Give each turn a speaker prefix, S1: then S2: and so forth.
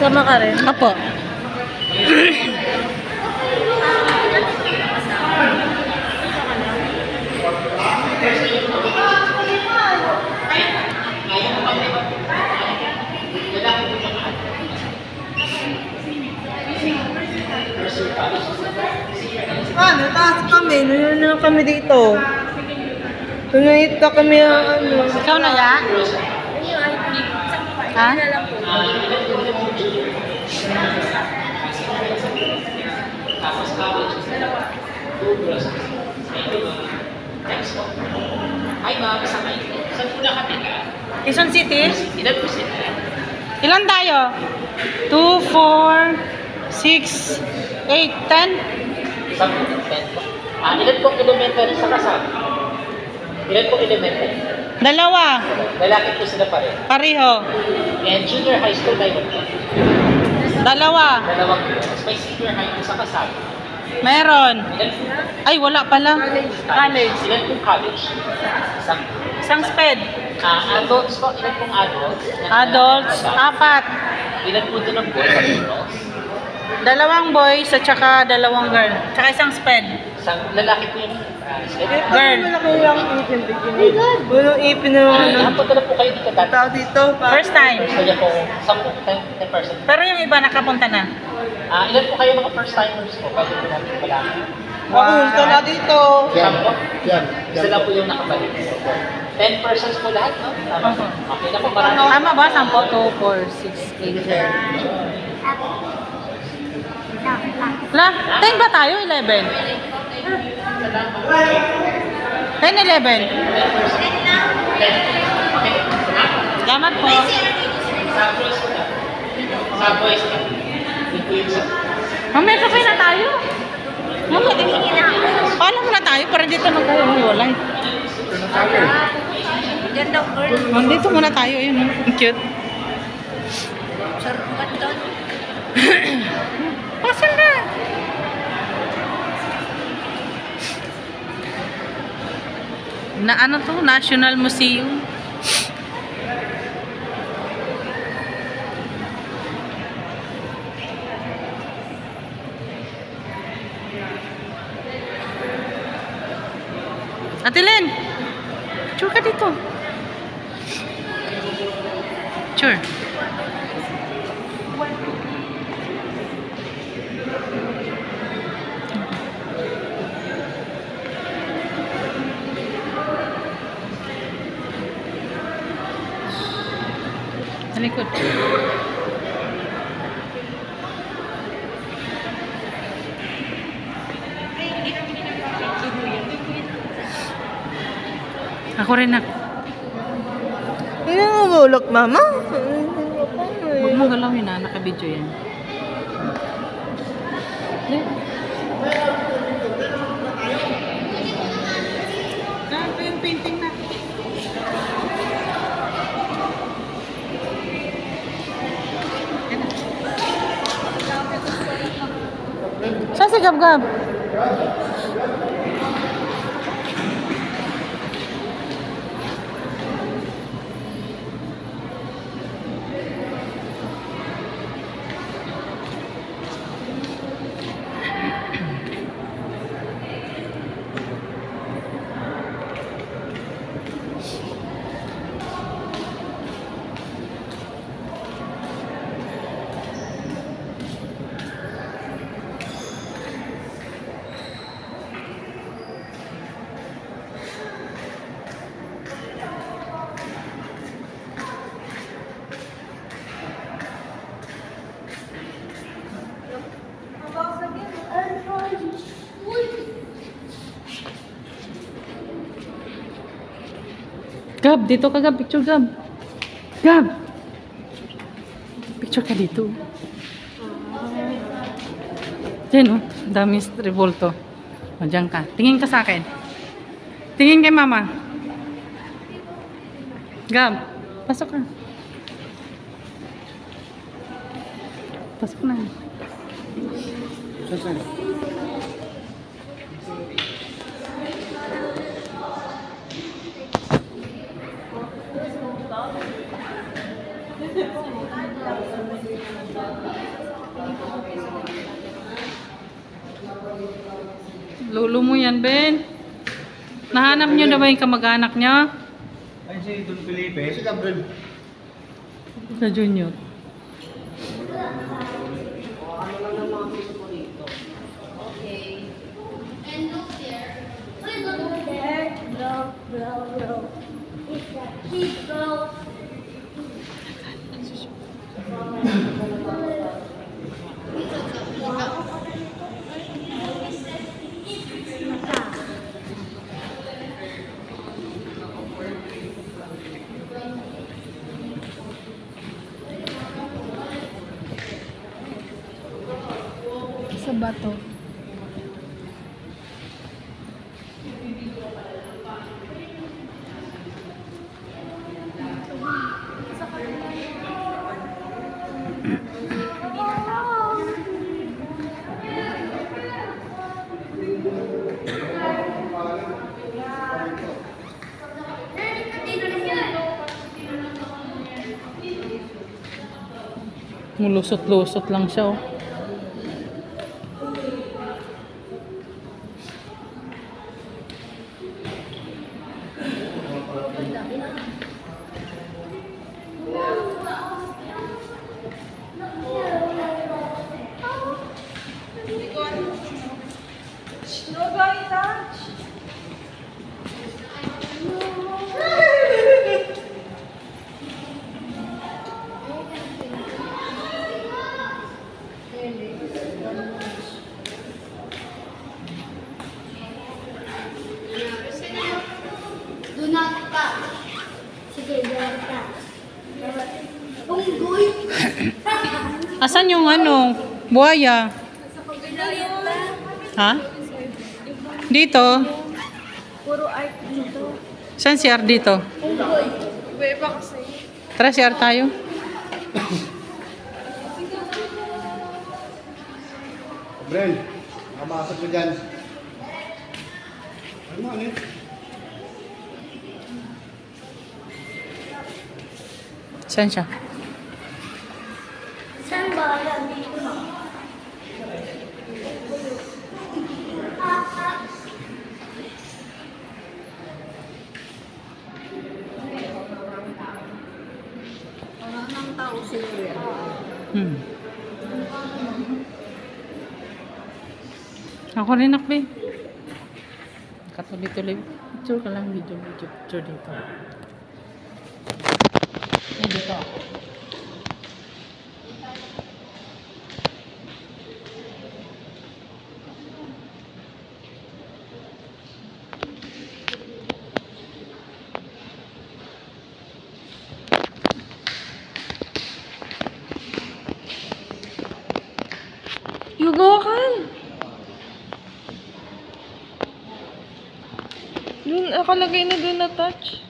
S1: Sama ka rin?
S2: Apo.
S1: Nataas kami. Nanunod kami dito. Nanunod na kami ano.
S2: Ikaw na ya? Ha?
S3: Ay, ma'am, sa kayo. Saan po nakapiga?
S2: Quezon City?
S3: Ilan po sila?
S2: Ilan tayo? 2, 4, 6, 8, 10?
S3: Saan po? 10 po. Ilan pong elementary sa kasama? Ilan pong elementary?
S2: Dalawa.
S3: Lalaki po sila pa rin.
S2: Pareho.
S3: And junior high school tayo po.
S2: Dalawa.
S3: Dalawang po. May senior high po sa kasama.
S2: Meron.
S3: Ilan po?
S2: Ay, wala pala. College.
S3: Ilan pong college? Isang.
S2: Isang sped.
S3: Adults po. Ilan pong adults?
S2: Adults, 4.
S3: Ilan po doon ang boys at girls?
S2: Dalawang boys at saka dalawang girl. Tsaka isang sped.
S3: Isang lalaki po yung
S2: Girl.
S1: Malaki yung ipin. Walang ipin na ano.
S3: Punta na po kayo dito dati.
S1: Tao dito.
S2: First time.
S3: Gusto niya po 10%.
S2: Pero yung iba nakapunta na.
S3: Ilan po kayo mga first timers po? Bago po natin malaman.
S1: Ako, ito na dito.
S3: Yan. Isa lang po yung nakabalik. 10 persons po lahat, no? Tama po. Okay na po, marami.
S2: Tama ba? 10, 2, 4, 6, 8, 10. La, 10 ba tayo? 11? 10, 11. Salamat po.
S3: Sa boys na.
S2: Mamaya kape na tayo. Mamaya tingin na. Paano muna tayo? Para dito na tayo. Walay.
S1: Ganda girl.
S2: Dito muna tayo. Yun. Ang cute.
S1: Sarap doon.
S2: Pasal na. Na ano to? National Museum. Ate Len, sure ka dito. Sure. Sa likod. Ako rin na.
S1: Hindi mo bulok, mama.
S2: Huwag mo galawin na. Naka-video yan. Saan pa yung painting na? Saan si Gab-Gab? Gab, dito ka Gab. Picture Gab. Gab! Picture ka dito. Diyan oh. Daming revolto. O, dyan ka. Tingin ka sa akin. Tingin kay mama. Gab, pasok ka. Pasok na. Lolo mo yan, Ben. Nahanap nyo na ba yung kamag-anak niya?
S1: Ay, si Don Felipe.
S4: Si Gabriel.
S2: Sa Junior.
S5: And look there. Please look there. Bro. It's a kid, bro.
S6: Sa bato.
S2: Mulusot-lusot lang siya, oh.
S5: Do not touch. Sige, do not touch. Unggoy.
S2: Asan yung ano? Buhaya? Ha? Dito?
S6: Puro art dito.
S2: Saan si Ar dito?
S5: Unggoy.
S6: Beba kasi.
S2: Tara, si Ar tayo.
S4: Gabriel, nakamasok ko dyan. Ano eh?
S2: Saan siya?
S5: Saan ba? Dito. Wala nang tao siguro.
S2: Hmm. Ako rin, Akbe. Katuloy-tuloy. Picture ka lang, video picture dito. Dito.
S6: Yugakan! Yun, nakalagay na doon na touch.